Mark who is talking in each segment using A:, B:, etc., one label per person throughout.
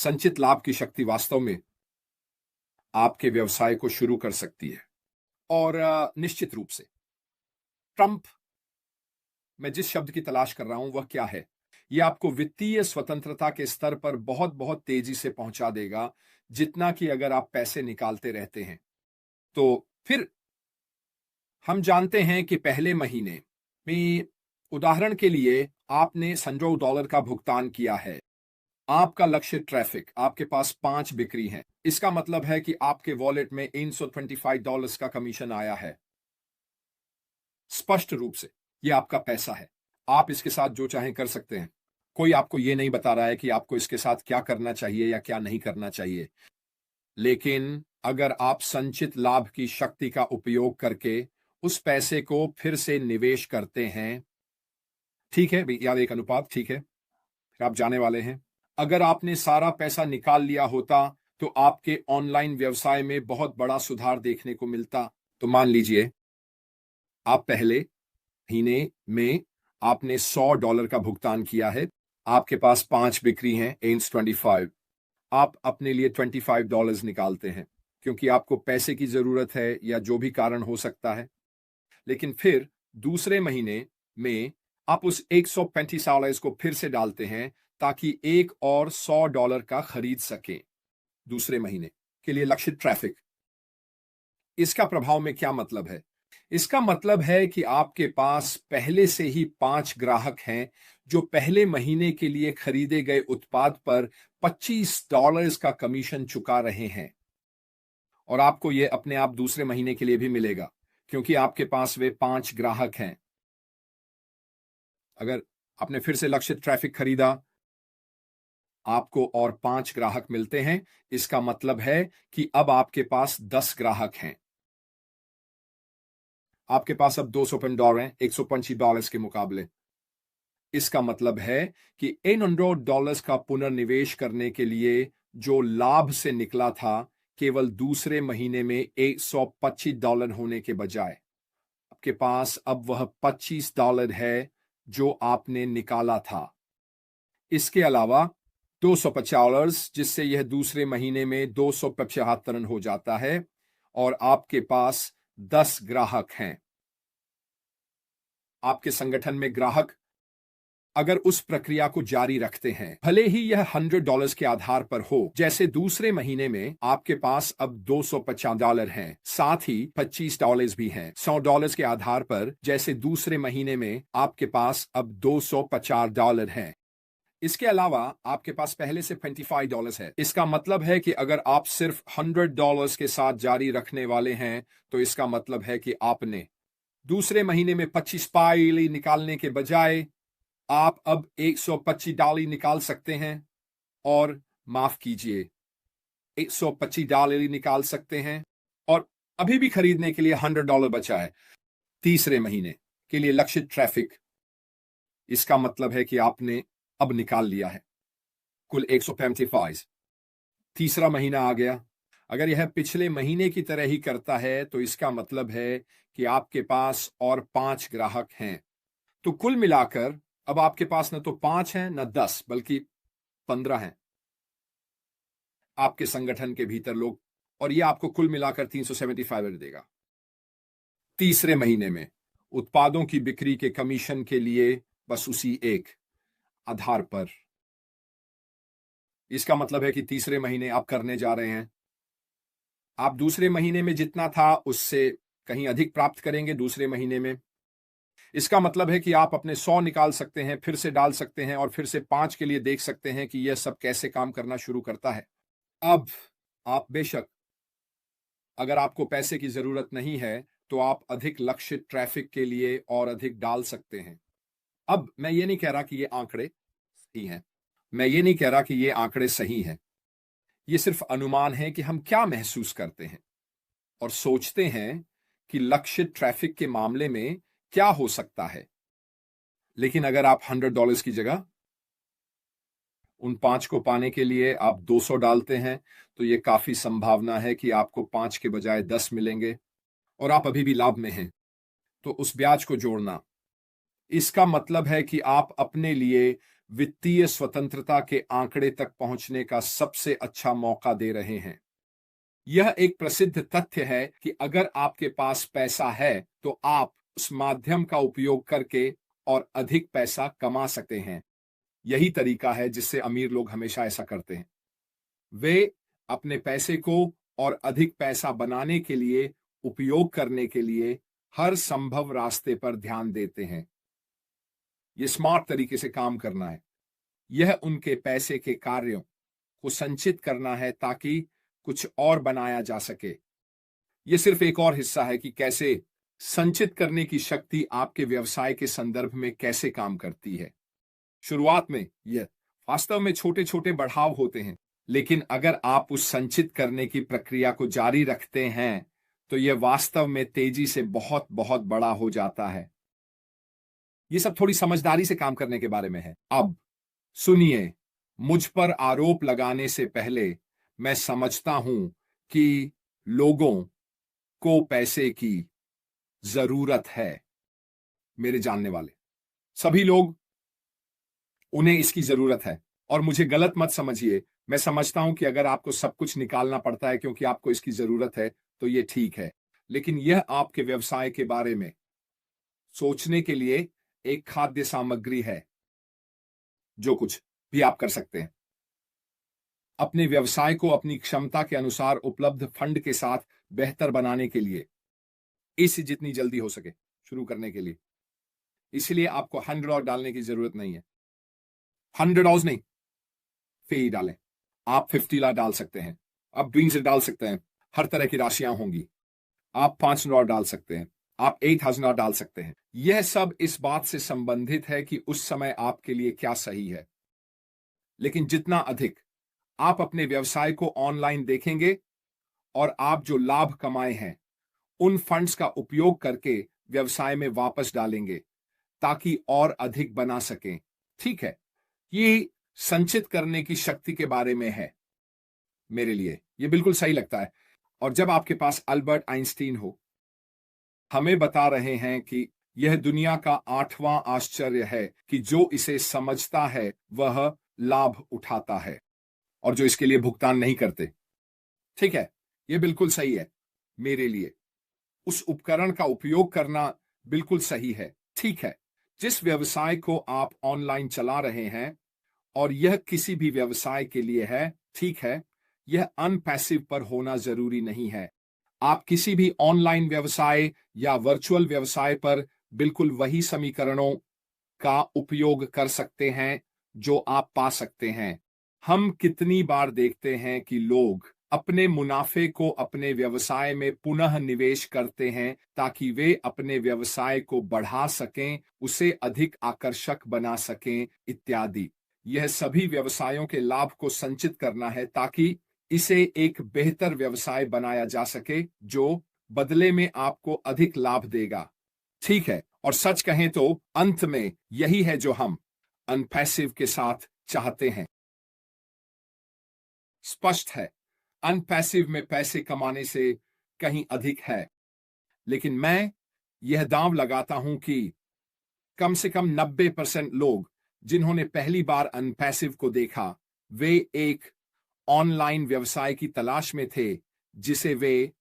A: संचित लाभ की शक्ति वास्तव में आपके व्यवसाय को शुरू कर सकती है। और निश्चित रूप से ट्रंप, मैं जिस शब्द की तलाश कर रहा हूं वह क्या है, यह आपको वित्तीय स्वतंत्रता के स्तर पर बहुत बहुत तेजी से पहुंचा देगा, जितना कि अगर आप पैसे निकालते रहते हैं। तो फिर हम जानते हैं कि पहले महीने में, उदाहरण के लिए, आपने $100 का भुगतान किया है। आपका लक्ष्य ट्रैफिक, आपके पास 5 बिक्री है। इसका मतलब है कि आपके वॉलेट में $125 का कमीशन आया है। स्पष्ट रूप से यह आपका पैसा है। आप इसके साथ जो चाहें कर सकते हैं। कोई आपको यह नहीं बता रहा है कि आपको इसके साथ क्या करना चाहिए या क्या नहीं करना चाहिए। लेकिन अगर आप संचित लाभ की शक्ति का उपयोग करके उस पैसे को फिर से निवेश करते हैं, ठीक है यार, एक अनुपात, ठीक है, फिर आप जाने वाले हैं। अगर आपने सारा पैसा निकाल लिया होता तो आपके ऑनलाइन व्यवसाय में बहुत बड़ा सुधार देखने को मिलता। तो मान लीजिए आप पहले महीने में आपने $100 का भुगतान किया है। आपके पास 5 बिक्री हैं, एंस 25। आप अपने लिए $25 निकालते हैं क्योंकि आपको पैसे की जरूरत है या जो भी कारण हो सकता है। लेकिन फिर दूसरे महीने में आप उस $135 को फिर से डालते हैं ताकि एक और $100 का खरीद सकें दूसरे महीने के लिए लक्षित ट्रैफिक। इसका प्रभाव में क्या मतलब है? इसका मतलब है कि आपके पास पहले से ही 5 ग्राहक हैं जो पहले महीने के लिए खरीदे गए उत्पाद पर $25 का कमीशन चुका रहे हैं। और आपको यह अपने आप दूसरे महीने के लिए भी मिलेगा क्योंकि आपके पास वे 5 ग्राहक हैं। अगर आपने फिर से लक्षित ट्रैफिक खरीदा, आपको और 5 ग्राहक मिलते हैं। इसका मतलब है कि अब आपके पास 10 ग्राहक हैं। आपके पास अब $200 हैं $125 के मुकाबले। इसका मतलब है कि इन $100 का पुनर्निवेश करने के लिए जो लाभ से निकला था, केवल दूसरे महीने में $125 होने के बजाय आपके पास अब वह $25 है जो आपने निकाला था। इसके अलावा $250, जिससे यह दूसरे महीने में $275 हो जाता है और आपके पास 10 ग्राहक हैं। आपके संगठन में ग्राहक अगर उस प्रक्रिया को जारी रखते हैं, भले ही यह $100 के आधार पर हो, जैसे दूसरे महीने में आपके पास अब $250 हैं, साथ ही $25 भी हैं, $100 के आधार पर, जैसे दूसरे महीने में आपके पास अब $250 हैं। इसके अलावा आपके पास पहले से $25 है। इसका मतलब है कि अगर आप सिर्फ $100 के साथ जारी रखने वाले हैं, तो इसका मतलब है कि आपने दूसरे महीने में $25 निकालने के बजाय आप अब $125 निकाल सकते हैं। और माफ कीजिए, $125 निकाल सकते हैं और अभी भी खरीदने के लिए $100 बचा है तीसरे महीने के लिए लक्षित ट्रैफिक। इसका मतलब है कि आपने अब निकाल लिया है कुल 135। तीसरा महीना आ गया। अगर यह पिछले महीने की तरह ही करता है तो इसका मतलब है कि आपके पास और 5 ग्राहक हैं। तो कुल मिलाकर अब आपके पास न तो 5 हैं न 10 बल्कि 15 हैं आपके संगठन के भीतर लोग, और यह आपको कुल मिलाकर 375 देगा। तीसरे महीने में उत्पादों की बिक्री के कमीशन के लिए बस उसी एक आधार पर। इसका मतलब है कि तीसरे महीने आप करने जा रहे हैं, आप दूसरे महीने में जितना था उससे कहीं अधिक प्राप्त करेंगे दूसरे महीने में। इसका मतलब है कि आप अपने 100 निकाल सकते हैं, फिर से डाल सकते हैं और फिर से 5 के लिए देख सकते हैं कि यह सब कैसे काम करना शुरू करता है। अब आप बेशक, अगर आपको पैसे की जरूरत नहीं है तो आप अधिक लक्षित ट्रैफिक के लिए और अधिक डाल सकते हैं। अब मैं ये नहीं कह रहा कि ये आंकड़े सही हैं, मैं ये नहीं कह रहा कि ये आंकड़े सही हैं। ये सिर्फ अनुमान है कि हम क्या महसूस करते हैं और सोचते हैं कि लक्षित ट्रैफिक के मामले में क्या हो सकता है। लेकिन अगर आप $100 की जगह उन 5 को पाने के लिए आप 200 डालते हैं, तो ये काफी संभावना है कि आपको 5 के बजाय 10 मिलेंगे और आप अभी भी लाभ में हैं। तो उस ब्याज को जोड़ना, इसका मतलब है कि आप अपने लिए वित्तीय स्वतंत्रता के आंकड़े तक पहुंचने का सबसे अच्छा मौका दे रहे हैं। यह एक प्रसिद्ध तथ्य है कि अगर आपके पास पैसा है तो आप उस माध्यम का उपयोग करके और अधिक पैसा कमा सकते हैं। यही तरीका है जिससे अमीर लोग हमेशा ऐसा करते हैं। वे अपने पैसे को और अधिक पैसा बनाने के लिए उपयोग करने के लिए हर संभव रास्ते पर ध्यान देते हैं। यह स्मार्ट तरीके से काम करना है। यह उनके पैसे के कार्यों को संचित करना है ताकि कुछ और बनाया जा सके। यह सिर्फ एक और हिस्सा है कि कैसे संचित करने की शक्ति आपके व्यवसाय के संदर्भ में कैसे काम करती है। शुरुआत में यह वास्तव में छोटे छोटे बढ़ाव होते हैं, लेकिन अगर आप उस संचित करने की प्रक्रिया को जारी रखते हैं तो यह वास्तव में तेजी से बहुत बहुत बड़ा हो जाता है। यह सब थोड़ी समझदारी से काम करने के बारे में है। अब सुनिए, मुझ पर आरोप लगाने से पहले मैं समझता हूं कि लोगों को पैसे की जरूरत है। मेरे जानने वाले सभी लोग, उन्हें इसकी जरूरत है। और मुझे गलत मत समझिए, मैं समझता हूं कि अगर आपको सब कुछ निकालना पड़ता है क्योंकि आपको इसकी जरूरत है तो यह ठीक है, लेकिन यह आपके व्यवसाय के बारे में सोचने के लिए एक खाद्य सामग्री है। जो कुछ भी आप कर सकते हैं अपने व्यवसाय को अपनी क्षमता के अनुसार उपलब्ध फंड के साथ बेहतर बनाने के लिए, इसे जितनी जल्दी हो सके शुरू करने के लिए। इसलिए आपको $100 डालने की जरूरत नहीं है। $100 नहीं, फी डालें। आप $50 डाल सकते हैं, आप $20 डाल सकते हैं, हर तरह की राशियां होंगी। आप $500 डाल सकते हैं, आप $8,000 डाल सकते हैं। यह सब इस बात से संबंधित है कि उस समय आपके लिए क्या सही है। लेकिन जितना अधिक आप अपने व्यवसाय को ऑनलाइन देखेंगे और आप जो लाभ कमाए हैं उन फंड्स का उपयोग करके व्यवसाय में वापस डालेंगे ताकि और अधिक बना सकें। ठीक है, ये संचित करने की शक्ति के बारे में है। मेरे लिए ये बिल्कुल सही लगता है। और जब आपके पास अल्बर्ट आइंस्टीन हो, हमें बता रहे हैं कि यह दुनिया का 8वां आश्चर्य है कि जो इसे समझता है वह लाभ उठाता है और जो इसके लिए भुगतान नहीं करते। ठीक है, यह बिल्कुल सही है। मेरे लिए उस उपकरण का उपयोग करना बिल्कुल सही है। ठीक है, जिस व्यवसाय को आप ऑनलाइन चला रहे हैं, और यह किसी भी व्यवसाय के लिए है, ठीक है, यह अनपैसिव पर होना जरूरी नहीं है। आप किसी भी ऑनलाइन व्यवसाय या वर्चुअल व्यवसाय पर बिल्कुल वही समीकरणों का उपयोग कर सकते हैं जो आप पा सकते हैं। हम कितनी बार देखते हैं कि लोग अपने मुनाफे को अपने व्यवसाय में पुनः निवेश करते हैं ताकि वे अपने व्यवसाय को बढ़ा सकें, उसे अधिक आकर्षक बना सकें इत्यादि। यह सभी व्यवसायों के लाभ को संचित करना है ताकि इसे एक बेहतर व्यवसाय बनाया जा सके जो बदले में आपको अधिक लाभ देगा। ठीक है, और सच कहें तो अंत में यही है जो हम अनपैसिव के साथ चाहते हैं। स्पष्ट है, अनपैसिव में पैसे कमाने से कहीं अधिक है, लेकिन मैं यह दांव लगाता हूं कि कम से कम 90% लोग जिन्होंने पहली बार अनपैसिव को देखा, वे एक ऑनलाइन व्यवसाय की तलाश में थे जिसे वे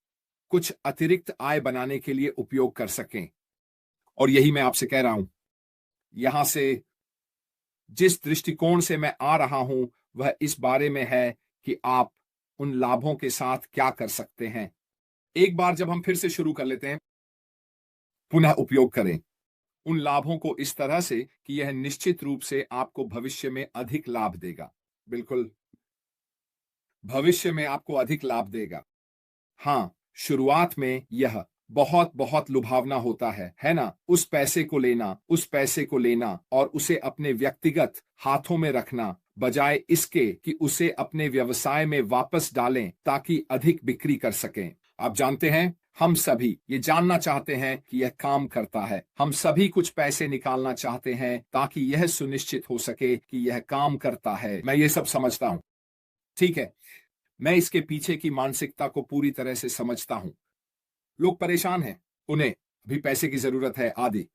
A: कुछ अतिरिक्त आय बनाने के लिए उपयोग कर सकें। और यही मैं आपसे कह रहा हूं। यहां से जिस दृष्टिकोण से मैं आ रहा हूं वह इस बारे में है कि आप उन लाभों के साथ क्या कर सकते हैं। एक बार जब हम फिर से शुरू कर लेते हैं, पुनः उपयोग करें उन लाभों को इस तरह से कि यह निश्चित रूप से आपको भविष्य में अधिक लाभ देगा। बिल्कुल, भविष्य में आपको अधिक लाभ देगा। हां, शुरुआत में यह बहुत बहुत लुभावना होता है ना? उस पैसे को लेना और उसे अपने व्यक्तिगत हाथों में रखना, बजाय इसके कि उसे अपने व्यवसाय में वापस डालें ताकि अधिक बिक्री कर सकें। आप जानते हैं, हम सभी ये जानना चाहते हैं कि यह काम करता है। हम सभी कुछ पैसे निकालना चाहते हैं ताकि यह सुनिश्चित हो सके कि यह काम करता है। मैं ये सब समझता हूं। ठीक है, मैं इसके पीछे की मानसिकता को पूरी तरह से समझता हूं। लोग परेशान हैं, उन्हें भी पैसे की जरूरत है आदि,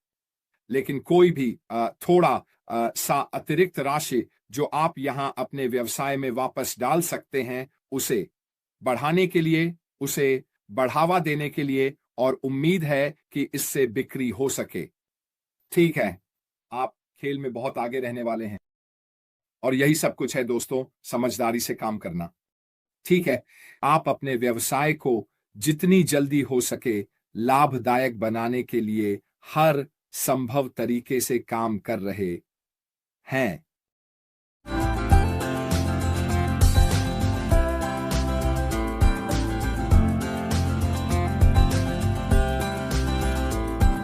A: लेकिन कोई भी थोड़ा अतिरिक्त राशि जो आप यहां अपने व्यवसाय में वापस डाल सकते हैं, उसे बढ़ाने के लिए, उसे बढ़ावा देने के लिए, और उम्मीद है कि इससे बिक्री हो सके। ठीक है, आप खेल में बहुत आगे रहने वाले हैं और यही सब कुछ है दोस्तों, समझदारी से काम करना। ठीक है, आप अपने व्यवसाय को जितनी जल्दी हो सके लाभदायक बनाने के लिए हर संभव तरीके से काम कर रहे हैं।